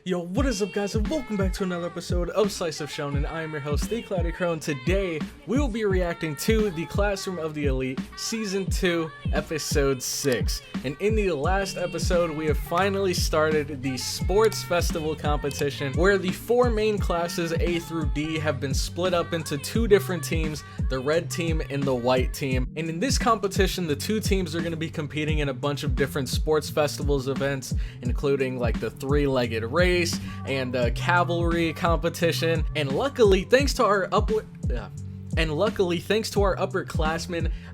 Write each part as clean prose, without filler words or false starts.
Yo, what is up guys, and welcome back to another episode of Slice of Shonen. I am your host, The Cloudy Crow, and today we will be reacting to The Classroom of the Elite Season 2, Episode 6. And in the last episode, we have finally started the Sports Festival competition, where the four main classes, A through D, have been split up into two different teams, the red team and the white team. And in this competition, the two teams are going to be competing in a bunch of different sports festivals events, including like the three-legged race, and a cavalry competition, and luckily thanks to our upperclassmen,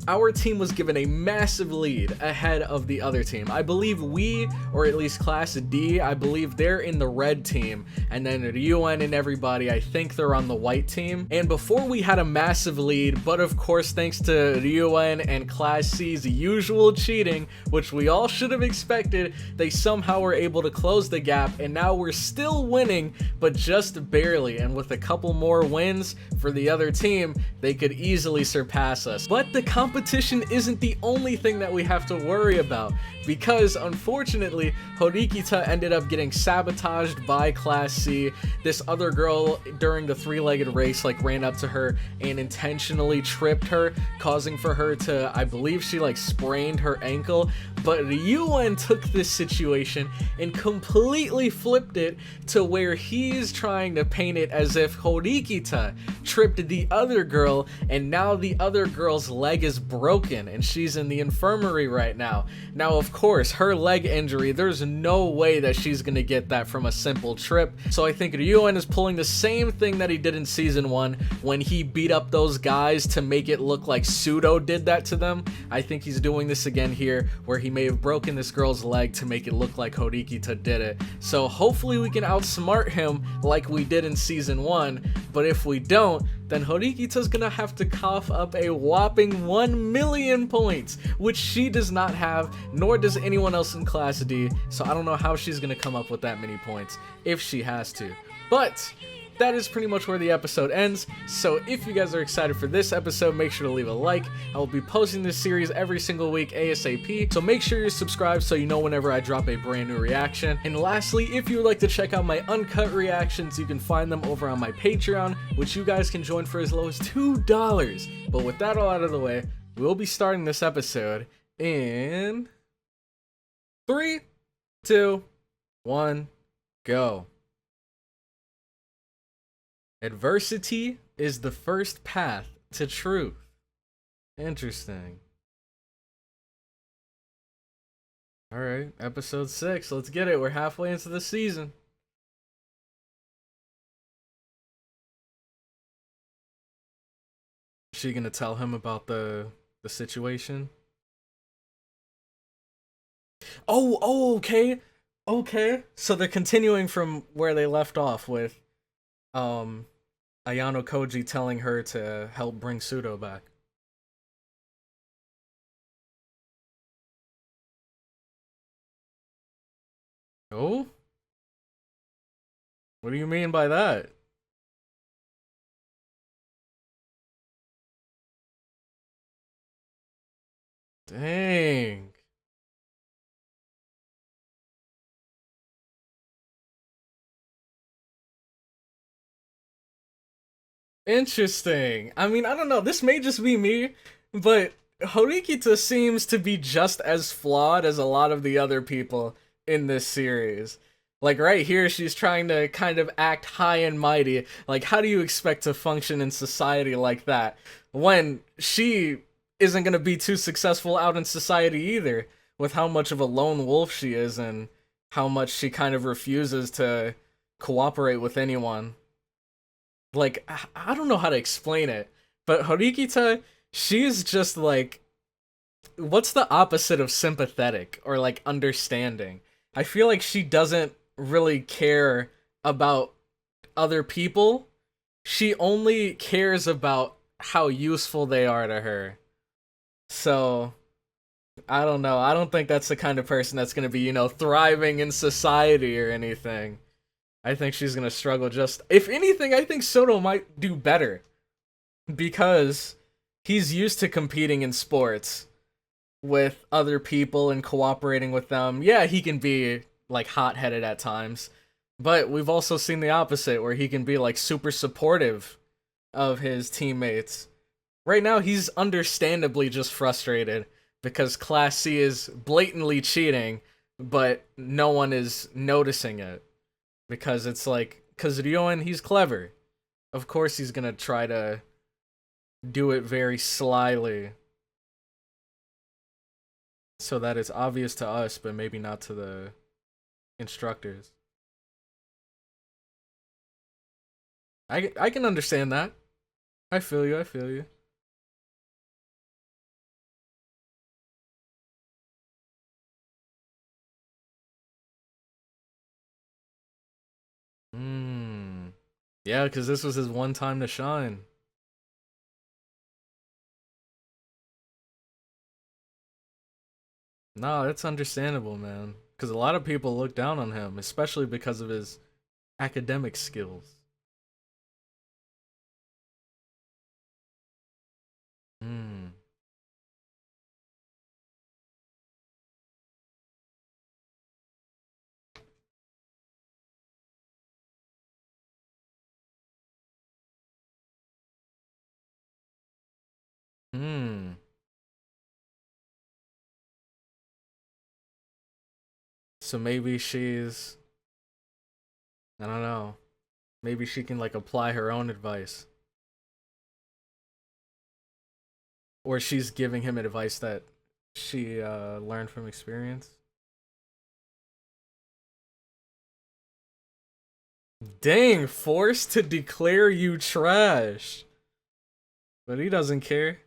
our team was given a massive lead ahead of the other team. I believe we, or at least Class D, I believe they're in the red team, and then Ryuen and everybody, I think they're on the white team. And before we had a massive lead, but of course thanks to Ryuen and Class C's usual cheating, which we all should have expected, they somehow were able to close the gap, and now we're still winning, but just barely, and with a couple more wins for the other team, they could easily surpass us. But the competition isn't the only thing that we have to worry about, because unfortunately Horikita ended up getting sabotaged by Class C. This other girl during the three-legged race ran up to her and intentionally tripped her, causing for her to, I believe she sprained her ankle. But Ryuen took this situation and completely flipped it to where he's trying to paint it as if Horikita tripped the other girl, and now the other girl's leg is broken and she's in the infirmary right now. Now, of course, her leg injury, there's no way that she's gonna get that from a simple trip. So I think Ryuen is pulling the same thing that he did in Season 1 when he beat up those guys to make it look like Pseudo did that to them. I think he's doing this again here, where he may have broken this girl's leg to make it look like Horikita did it. So hopefully we can outsmart him like we did in Season 1, but if we don't, then Horikita's gonna have to cough up a whopping 1 million points, which she does not have, nor does anyone else in Class D, so I don't know how she's gonna come up with that many points, if she has to. But that is pretty much where the episode ends, so if you guys are excited for this episode, make sure to leave a like. I will be posting this series every single week ASAP, so make sure you're subscribed so you know whenever I drop a brand new reaction. And lastly, if you would like to check out my uncut reactions, you can find them over on my Patreon, which you guys can join for as low as $2. But with that all out of the way, we'll be starting this episode in 3, 2, 1, go. Adversity is the first path to truth. Interesting. Alright, episode 6. Let's get it. We're halfway into the season. Is she gonna tell him about the situation? Oh, okay. Okay. So they're continuing from where they left off with AYANOKOJI telling her to help bring Pseudo back. Oh? What do you mean by that? Dang. Interesting. I mean, I don't know, this may just be me, but Horikita seems to be just as flawed as a lot of the other people in this series. Right here, she's trying to kind of act high and mighty. How do you expect to function in society like that when she isn't gonna be too successful out in society either, with how much of a lone wolf she is and how much she kind of refuses to cooperate with anyone. I don't know how to explain it, but Horikita, she's just what's the opposite of sympathetic or understanding? I feel like she doesn't really care about other people. She only cares about how useful they are to her. So, I don't know. I don't think that's the kind of person that's gonna be, thriving in society or anything. I think she's gonna struggle just... If anything, I think Soto might do better, because he's used to competing in sports with other people and cooperating with them. Yeah, he can be, hot-headed at times, But we've also seen the opposite, where he can be like super supportive of his teammates. Right now, he's understandably just frustrated because Class C is blatantly cheating, but no one is noticing it. Because it's like, because Ryoen, he's clever. Of course he's gonna try to do it very slyly. So that it's obvious to us, but maybe not to the instructors. I can understand that. I feel you, I feel you. Hmm. Yeah, because this was his one time to shine. No, it's understandable, man. Because a lot of people look down on him, especially because of his academic skills. Hmm. Hmm. So maybe she's, I don't know. Maybe she can like apply her own advice. Or she's giving him advice that she learned from experience. Dang, forced to declare you trash. But he doesn't care.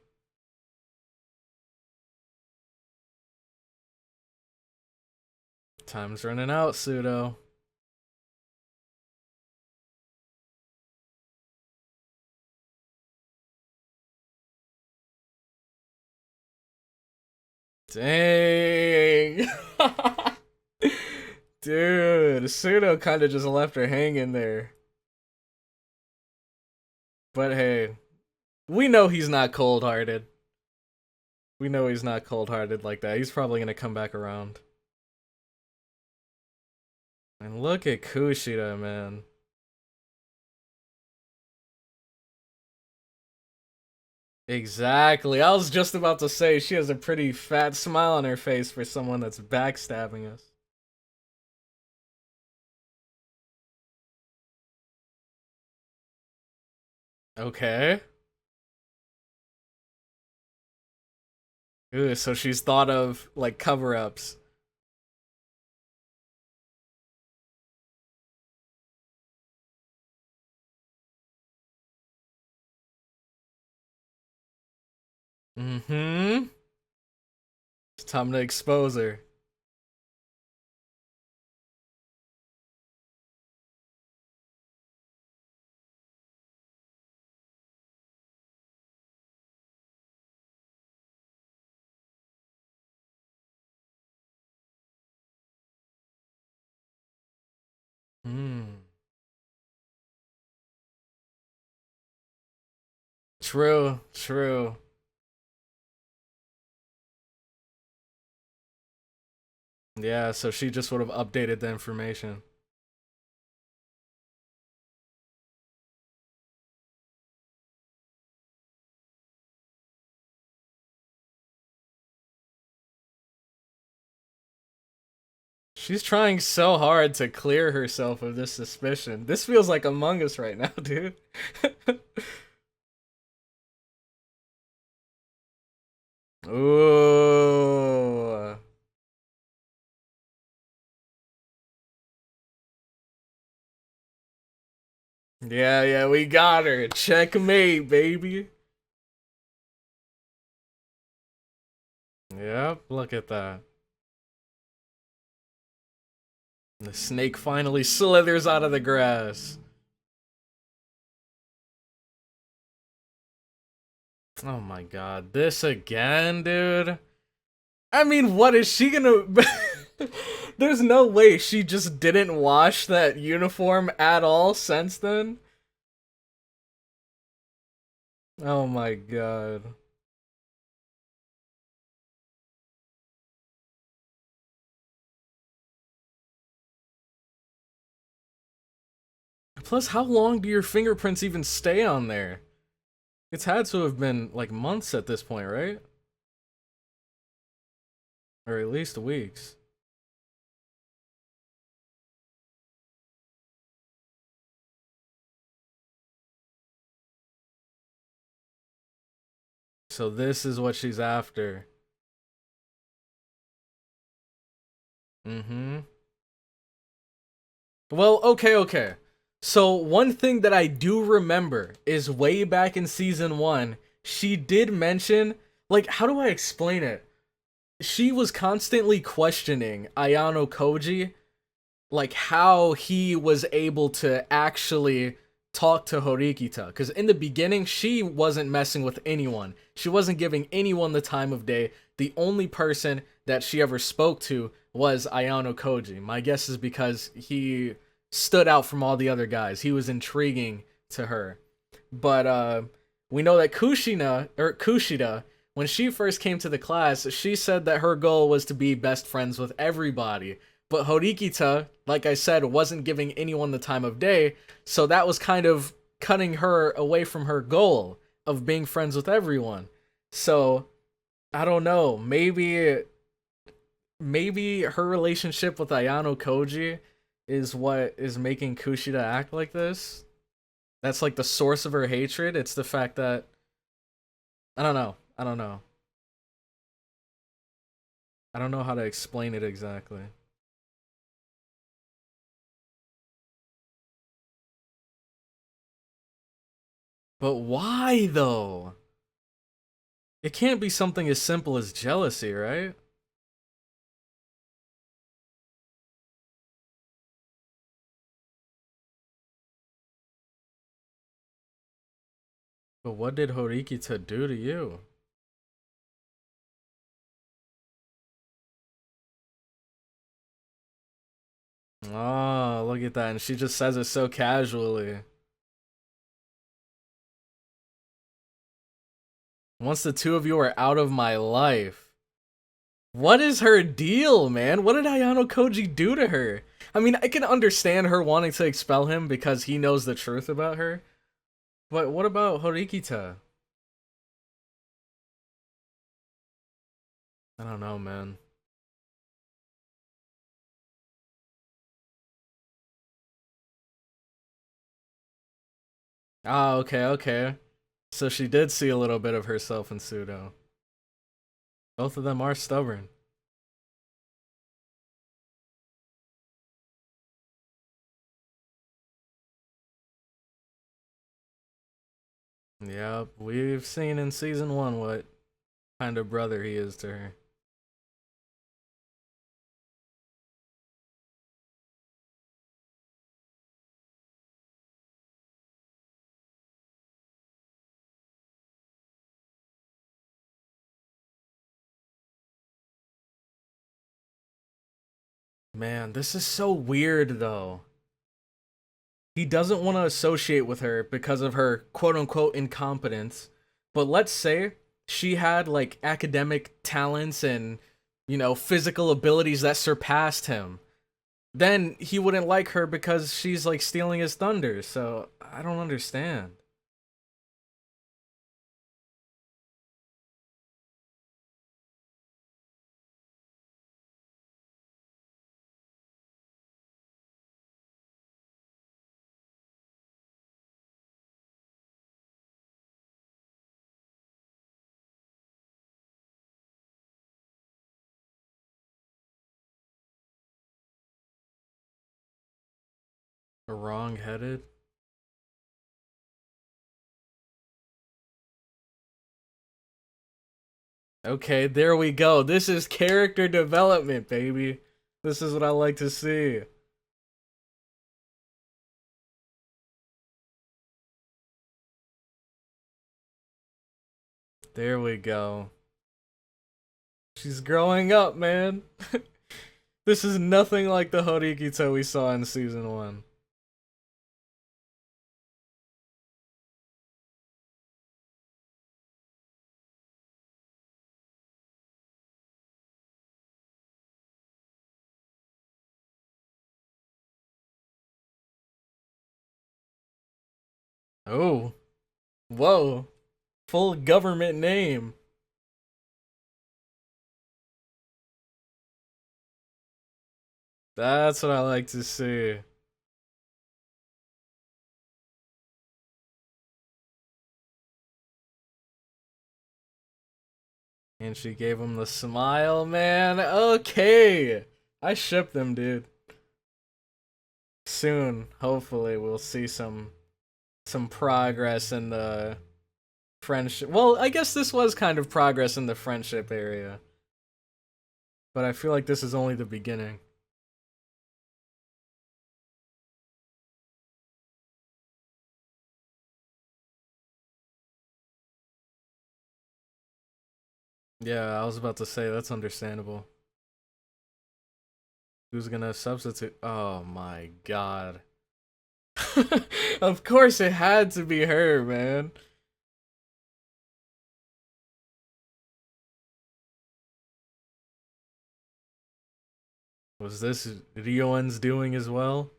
Time's running out, Pseudo. Dang. Dude, Pseudo kind of just left her hanging there. But hey, we know he's not cold-hearted. We know he's not cold-hearted like that. He's probably gonna come back around. And look at Kushida, man. Exactly. I was just about to say she has a pretty fat smile on her face for someone that's backstabbing us. Okay. Ooh, so she's thought of like cover-ups. Mm-hmm. It's time to expose her. Hmm. True, true. Yeah, so she just would have updated the information. She's trying so hard to clear herself of this suspicion. This feels like Among Us right now, dude. Ooh. Yeah, yeah, we got her. Checkmate, baby. Yep, look at that. The snake finally slithers out of the grass. Oh my god, this again, dude? I mean, what is she gonna... There's no way she just didn't wash that uniform at all since then. Oh my god. Plus, how long do your fingerprints even stay on there? It's had to have been like months at this point, right? Or at least weeks. So this is what she's after. Mm-hmm. Well, okay. So one thing that I do remember is way back in season 1, she did mention, like, how do I explain it? She was constantly questioning AYANOKOJI, like how he was able to actually talk to Horikita. Because in the beginning, she wasn't messing with anyone. She wasn't giving anyone the time of day. The only person that she ever spoke to was AYANOKOJI. My guess is because he stood out from all the other guys. He was intriguing to her. But we know that Kushida, when she first came to the class, she said that her goal was to be best friends with everybody. But Horikita, like I said, wasn't giving anyone the time of day, so that was kind of cutting her away from her goal of being friends with everyone. So, I don't know, maybe her relationship with AYANOKOJI is what is making Kushida act like this. That's like the source of her hatred. It's the fact that I don't know. I don't know. I don't know how to explain it exactly. But why though? It can't be something as simple as jealousy, right? But what did Horikita do to you? Oh, look at that. And she just says it so casually. Once the two of you are out of my life. What is her deal, man? What did AYANOKOJI do to her? I mean, I can understand her wanting to expel him because he knows the truth about her. But what about Horikita? I don't know, man. Ah, okay. So she did see a little bit of herself in Pseudo. Both of them are stubborn. Yep, we've seen in season 1 what kind of brother he is to her. Man, this is so weird though. He doesn't want to associate with her because of her quote unquote incompetence. But let's say she had like academic talents and, physical abilities that surpassed him. Then he wouldn't like her because she's like stealing his thunder. So I don't understand. Wrong headed. Okay, there we go. This is character development, baby. This is what I like to see. There we go. She's growing up, man. This is nothing like the Horikito we saw in season 1. Oh. Whoa. Full government name. That's what I like to see. And she gave him the smile, man. Okay. I ship them, dude. Soon, hopefully, we'll see some progress in the friendship. Well, I guess this was kind of progress in the friendship area. But I feel like this is only the beginning. Yeah, I was about to say, that's understandable. Who's gonna substitute? Oh my god. Of course it had to be her, man. Was this Ryoan's doing as well?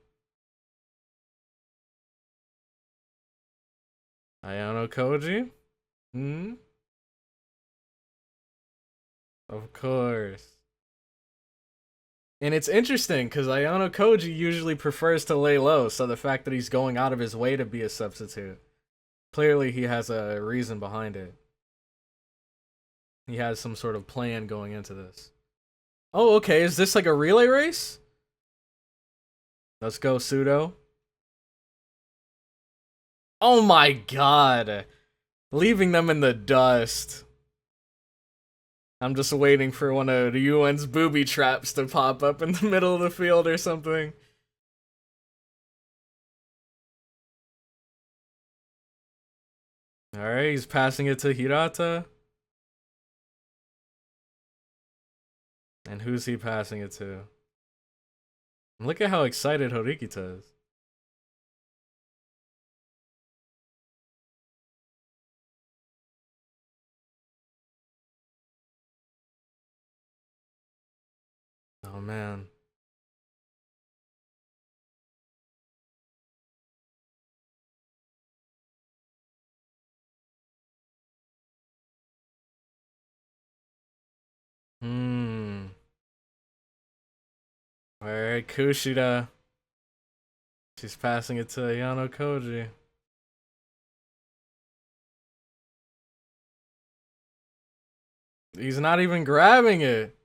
AYANOKOJI? Hmm? Of course. And it's interesting because AYANOKOJI usually prefers to lay low, so the fact that he's going out of his way to be a substitute, clearly he has a reason behind it. He has some sort of plan going into this. Oh, okay, is this like a relay race? Let's go, Pseudo. Oh my god! Leaving them in the dust. I'm just waiting for one of Ryuan's booby traps to pop up in the middle of the field or something. Alright, he's passing it to Hirata. And who's he passing it to? Look at how excited Horikita is. Oh man. Alright, Kushida. She's passing it to AYANOKOJI. He's not even grabbing it.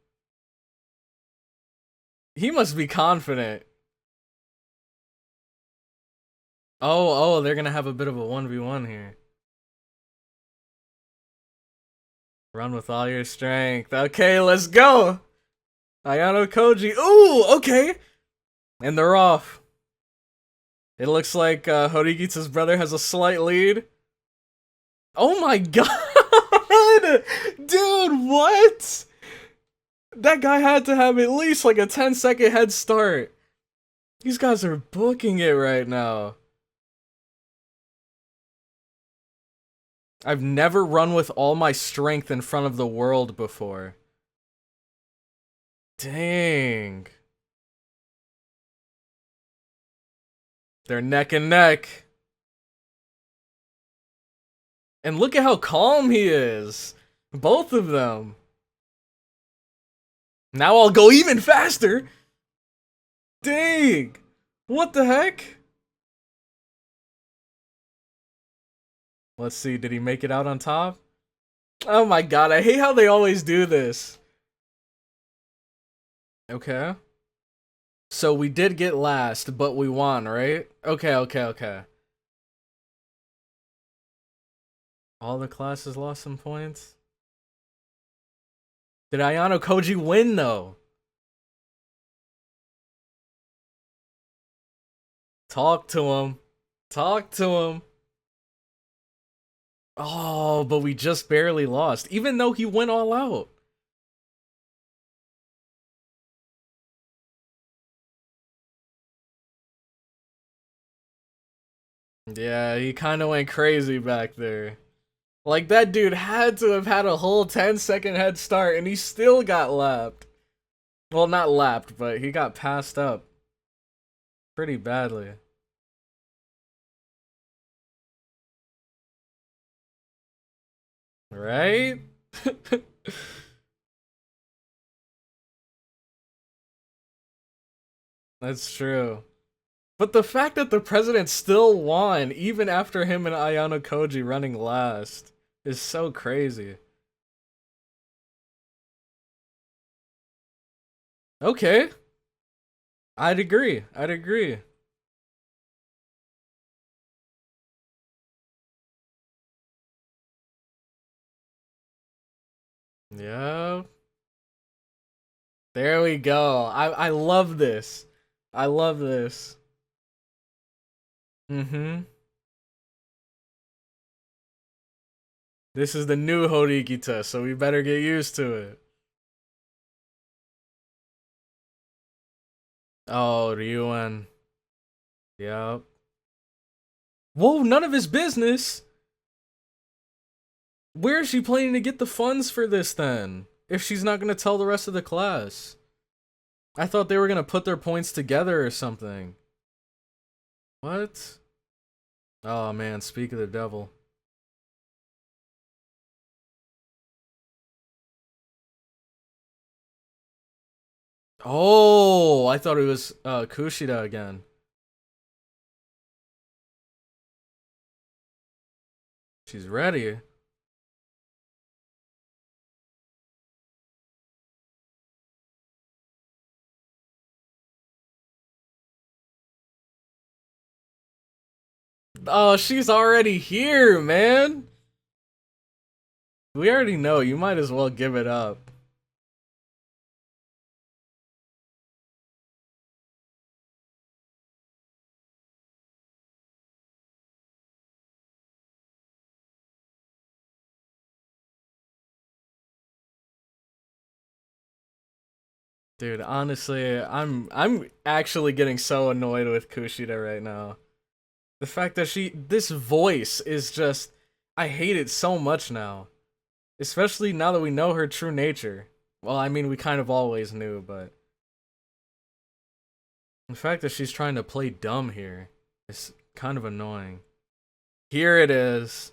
He must be confident. Oh, they're gonna have a bit of a 1v1 here. Run with all your strength. Okay, let's go! AYANOKOJI. Ooh, okay! And they're off. It looks like Horikita's brother has a slight lead. Oh my god! Dude, what? That guy had to have at least like a 10-second head start. These guys are booking it right now. I've never run with all my strength in front of the world before. Dang. They're neck and neck. And look at how calm he is. Both of them. Now I'll go even faster. Dang. What the heck? Let's see, did he make it out on top? Oh my god, I hate how they always do this. Okay. So we did get last, but we won, right? Okay. All the classes lost some points? Did AYANOKOJI win, though? Talk to him. Talk to him. Oh, but we just barely lost, even though he went all out. Yeah, he kind of went crazy back there. Like, that dude had to have had a whole 10-second head start, and he still got lapped. Well, not lapped, but he got passed up pretty badly. Right? That's true. But the fact that the president still won, even after him and AYANOKOJI running last, is so crazy. Okay. I'd agree. I'd agree. Yeah. There we go. I love this. I love this. Mm-hmm. This is the new Horikita, so we better get used to it. Oh, Ryuan. Yep. Whoa, none of his business. Where is she planning to get the funds for this then? If she's not gonna tell the rest of the class. I thought they were gonna put their points together or something. What? Oh man, speak of the devil. Oh, I thought it was Kushida again. She's ready. Oh, she's already here, man. We already know. You might as well give it up. Dude, honestly, I'm actually getting so annoyed with Kushida right now. The fact that this voice is just, I hate it so much now. Especially now that we know her true nature. Well, I mean, we kind of always knew, but the fact that she's trying to play dumb here is kind of annoying. Here it is.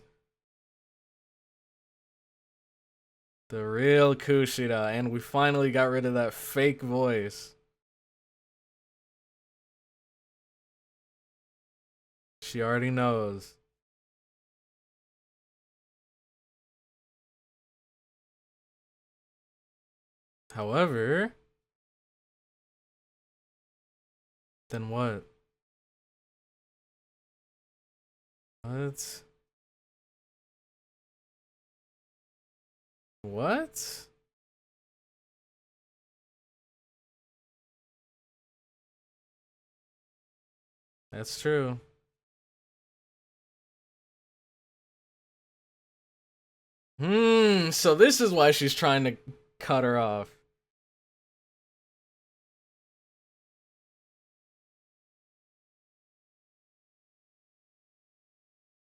The real Kushida, and we finally got rid of that fake voice. She already knows. However, then what? What? What? That's true. So this is why she's trying to cut her off.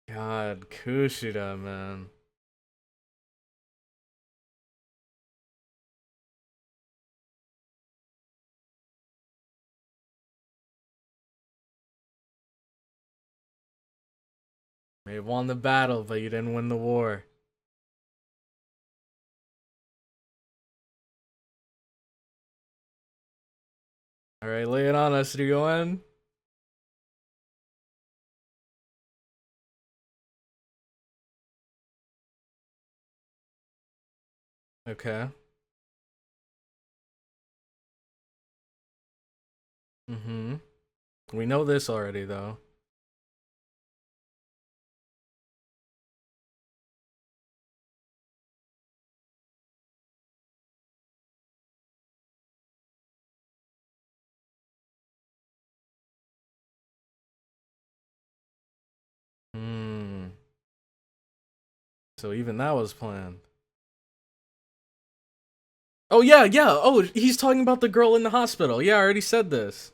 God, Kushida, man. You won the battle, but you didn't win the war. Alright, lay it on us, Ryuan. Okay. Mm-hmm. We know this already, though. Hmm. So even that was planned. Oh, yeah, yeah. Oh, he's talking about the girl in the hospital. Yeah, I already said this.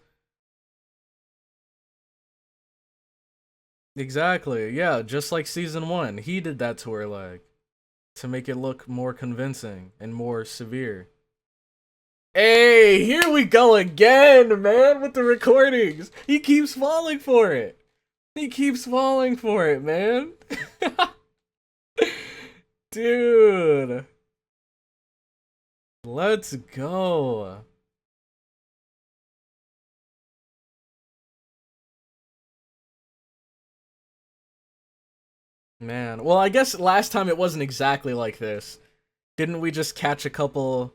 Exactly. Yeah, just like season 1. He did that to her leg. To make it look more convincing and more severe. Hey, here we go again, man, with the recordings. He keeps falling for it. He keeps falling for it, man. Dude. Let's go. Man, well, I guess last time it wasn't exactly like this. Didn't we just catch a couple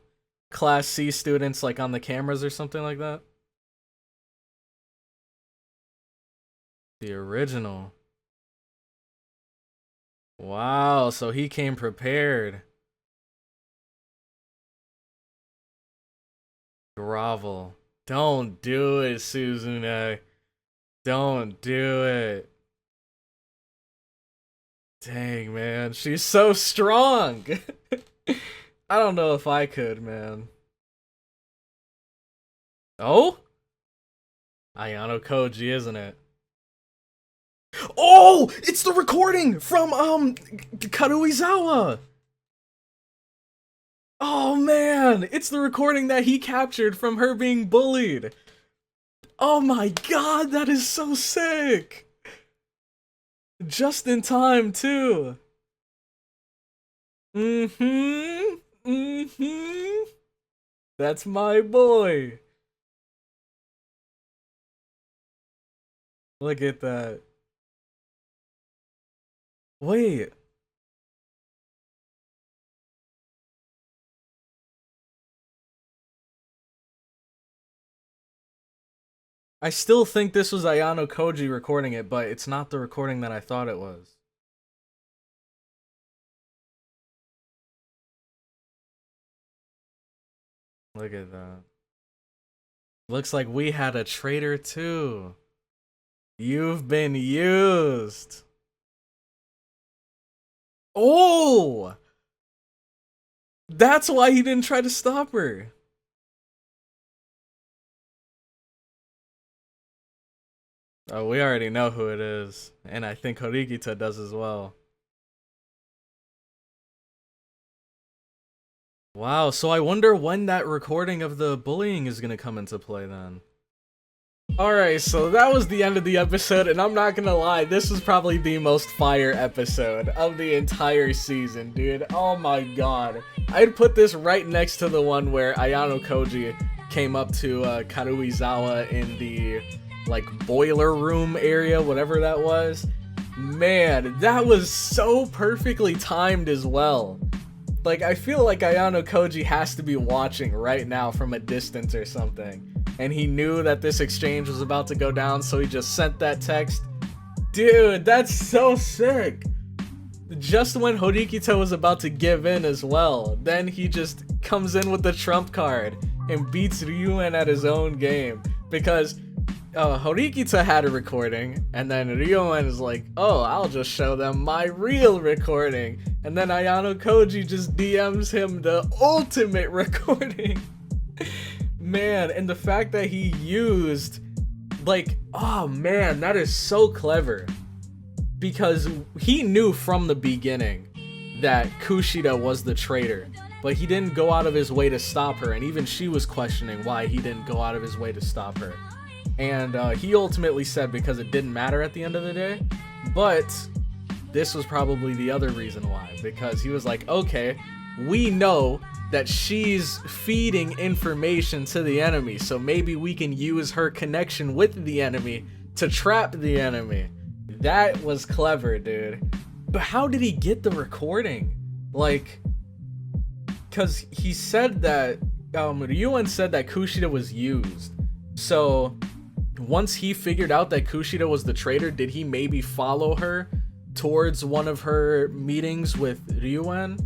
Class C students like on the cameras or something like that? The original. Wow, so he came prepared. Grovel. Don't do it, Suzune. Don't do it. Dang, man. She's so strong. I don't know if I could, man. Oh? AYANOKOJI, isn't it? Oh! It's the recording from, Karuizawa! Oh, man! It's the recording that he captured from her being bullied! Oh my god, that is so sick! Just in time, too! That's my boy! Look at that. Wait. I still think this was AYANOKOJI recording it, but it's not the recording that I thought it was. Look at that. Looks like we had a traitor too. You've been used. Oh! That's why he didn't try to stop her. Oh, we already know who it is. And I think Horikita does as well. Wow, so I wonder when that recording of the bullying is gonna come into play then. Alright, so that was the end of the episode, and I'm not gonna lie, this was probably the most fire episode of the entire season, dude. Oh my god. I'd put this right next to the one where AYANOKOJI came up to Karuizawa in the, like, boiler room area, whatever that was. Man, that was so perfectly timed as well. Like, I feel like AYANOKOJI has to be watching right now from a distance or something. And he knew that this exchange was about to go down, so he just sent that text. Dude, that's so sick. Just when Horikita was about to give in as well, then he just comes in with the trump card and beats Ryuen at his own game. Because Horikita had a recording, and then Ryuen is like, oh, I'll just show them my real recording. And then AYANOKOJI just DMs him the ultimate recording. Man, and the fact that he used, like, oh man, that is so clever. Because he knew from the beginning that Kushida was the traitor, but he didn't go out of his way to stop her, and even she was questioning why he didn't go out of his way to stop her. And he ultimately said because it didn't matter at the end of the day, but this was probably the other reason why, because he was like, okay, we know that she's feeding information to the enemy, so maybe we can use her connection with the enemy to trap the enemy. That was clever, dude. But how did he get the recording? Like, because he said that, Ryuen said that Kushida was used. So, once he figured out that Kushida was the traitor, did he maybe follow her towards one of her meetings with Ryuen?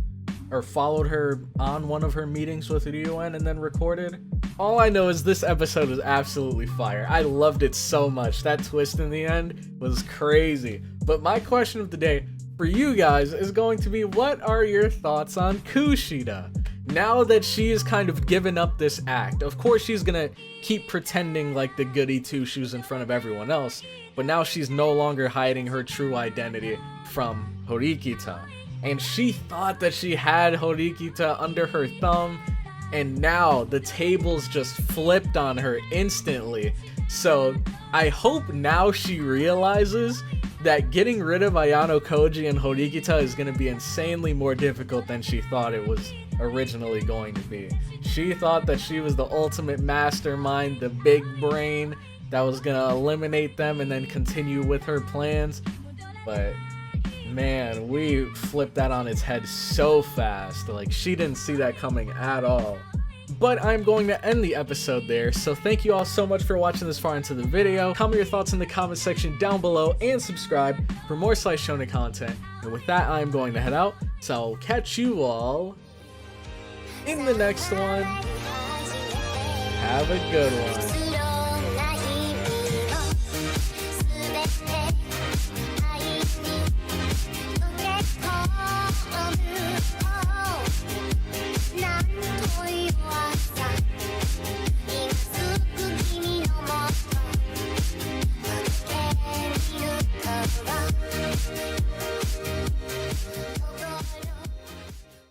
Or followed her on one of her meetings with Ryuen and then recorded? All I know is this episode was absolutely fire. I loved it so much. That twist in the end was crazy. But my question of the day for you guys is going to be, what are your thoughts on Kushida? Now that she has kind of given up this act, of course she's gonna keep pretending like the goody two-shoes in front of everyone else, but now she's no longer hiding her true identity from Horikita. And she thought that she had Horikita under her thumb, and now the tables just flipped on her instantly. So I hope now she realizes that getting rid of AYANOKOJI and Horikita is going to be insanely more difficult than she thought it was originally going to be. She thought that she was the ultimate mastermind, the big brain that was going to eliminate them and then continue with her plans. But man, we flipped that on its head so fast. Like, she didn't see that coming at all. But I'm going to end the episode there, so thank you all so much for watching this far into the video. Comment your thoughts in the comment section down below and subscribe for more Slice Shonen content. And with that, I'm going to head out, so I'll catch you all in the next one. Have a good one.